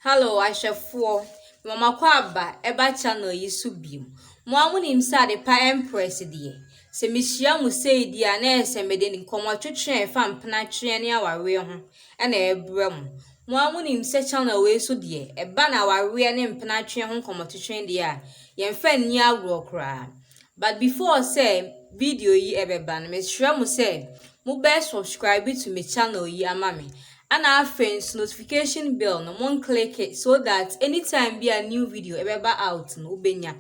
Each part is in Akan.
Hello, Ashafo. Mama Kwaba, Eba channel Yisubim. Mwamunim sa de pa empress die. Se mishia mu sei dia na ese mede ni komo twetwe fa mpena twe ne aware ho. E na ebrem. Mwamunim se channel we so die. Eba na aware ne mpena twe ho komo twetwe dia. Yemfa ni agro kra. But before say video yi ebeba na meshira mu say mu be subscribe to my channel yi amame. And our friends notification bell no one click it so that anytime be a new video ever out no ubenya.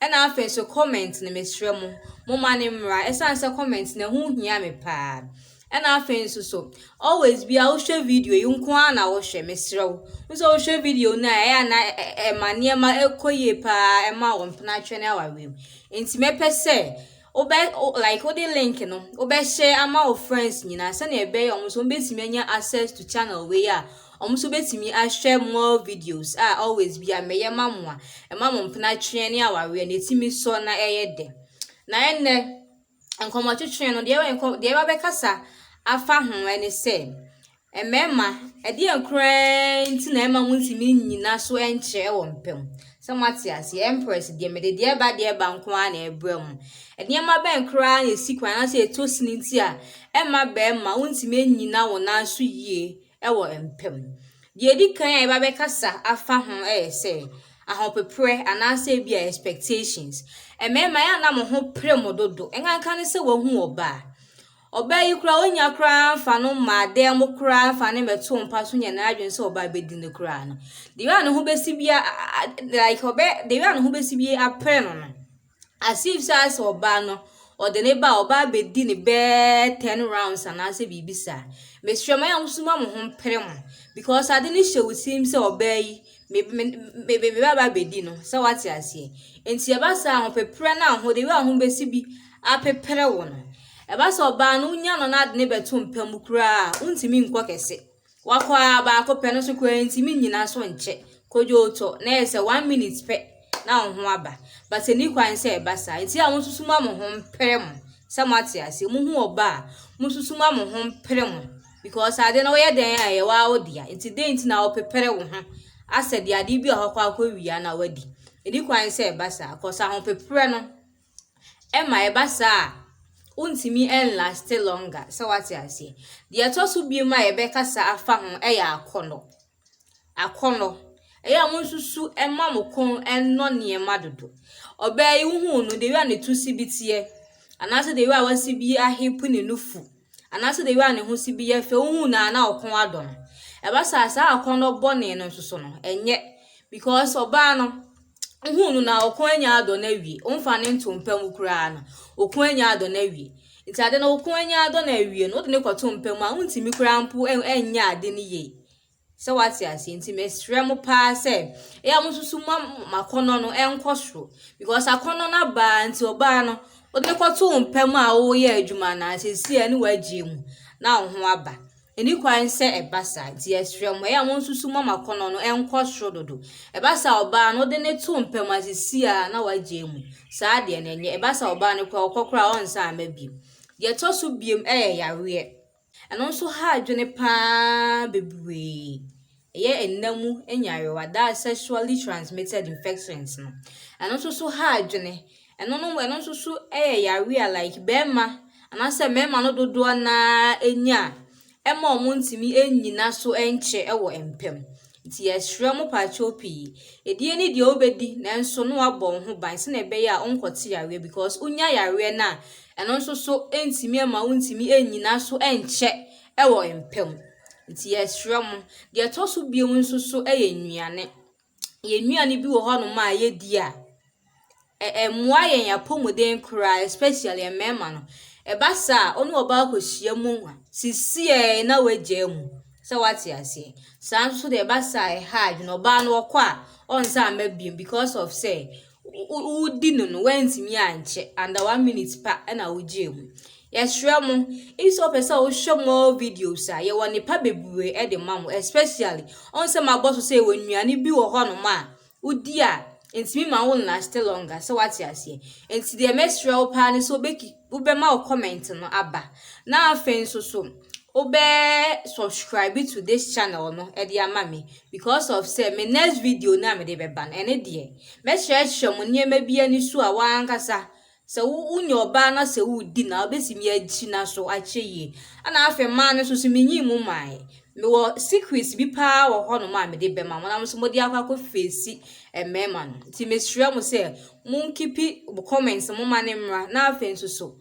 And our friends so comment na mesrɛ mo mane mra esan say comment na hu hia me pa. And our friends so always be a share video you nko na wo hwɛ mesrɛ wo. So share video na na mane ma ekoye pa e ma wo mpena twene awawem. Enti mepɛ sɛ like what the link no share ama of friends nyina say na ebe so betimi anya access to channel we ya so betimi a share more videos always be a meye mamoa e mamo mpena twe ne aware na etimi so na eyede na enne enkomo twetwe no de ba bekasa afa ho ene say emema e de ankra nti na ema muntimi nyina so enche wo mpem Samatias, the Empress, the Media by the Banquan, a brum. And near my bank cry, a sequin, I say to Snintia, and my bear, my own many now on our ye, ever and pem. The Edican, Babecassa, I found her, say. I hope a prayer and I say be expectations. And may my anam hope premo dodo, and I can't say one who buy. Obey you crown your crown, fano ma dare mo crown, fanning a tone passing an agent so by bidding the crown. The one who besibia like obey the one who besibia a pen as if size or banner or the neighbor or by bidding bear 10 rounds and I say be beside. Miss Sherman home premo because I didn't show with him so obey maybe by bedino. So what's I say? And see about some prepare now who they were whom besibi a prepare one. Eba so ba no nya no na de beto mpam kura untimi nkwa kese wakwa ba akopɛ no so kura ntimi nyina so nche kojo to na ese 1 minute pe na ho aba but eni kwan se eba sa nti a mususuma mo ho mprem samati ase mu hu oba mususuma mo ho mprem because ade na we den aye wa odia nti de nti na opepere wo ho ase de ade bi ohakwa akwa na wadi eni kwan se eba sa kosa ho pepere no ema eba sa untimi en last longer so what I say the atosu bi ma ebe kasa afa ho ya akono eya monsusu ema mokon enno niema dodo obai hu no de wi ane tusi bitie anase de wi awasi bi ahepu ne nufu anase de wi ane ho si bi ye fe hu na okon adon eba sa akono bone no nsuso no enye because oba no uhunu na okwanya ado na wie umfa ne ntompam kura na okwanya ado na wie nti ade na okwanya ado na wie no de ne kwato mpam a untimi kura mpo enya ade ne ye se wati ase nti mesrɛ mo pa se ya mususu makono no enkosro because akono na ba nti oba no de ne kwato mpam a wo ye adwuma na asesi ani wagie mu na ho aba eni kwan se ebasa nti esrɛ mo ya monsusu makono no enkosro dodo ebasa oba no de ne to mpam asesi a na wagie mu saa de na enye ebasa oba ne kwa okokora onsa amabi de toso biem yare eno so ha adwene pa bebre enamu enyarewa that sexually transmitted infections no eno so ha adwene eno so yare like bema anase mema no dodo na enya ema omuntimi enyina so enche ewo empem nti yesrɛ mo pa chopi edie ni de obedi nanso no abɔ ho ban se na ebe ya onkote yare because unya yare na eno so entimi ema untimi enyina so enche ewo empem nti yesrɛ mo de toso bie nso so nnuane bi wo ho no ma yedi a emmoa yen yapomuden kra especially emema no ebasa onu oba akohia mu sisi na wagye mu so wati ase sanso de ebasa hard no ba no okwa onsa amabiem because of say udi no wentimi anche under 1 minute pa na wagye mu yesrɛ mo iso pesa o hwɛ mo videos a ye woni pa bebuwe e de mamo especially onsa maboso say wonnuane bi wo ho no ma udi a entimi ma won last longer so wati ase enti de mesrɛ o pa ne so beki ubema o comment no aba na afen so obe subscribe to this channel no e dey ama me because of say my next video na me dey beba na ene dey me share mo niema bia ni so a wankasa se unye oba na se udi na obesimi achi na so acheye ana afa ma ne so menyi mu mai me wo secrets bi pa wo ho no ma me dey bema mo na so mo dey akwa face emema no ti me sure mo say mo keep comments mo ma ne mra na afa nso so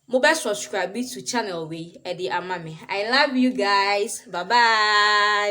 mobile subscribe to channel we e dey ama me. I love you guys. Bye bye.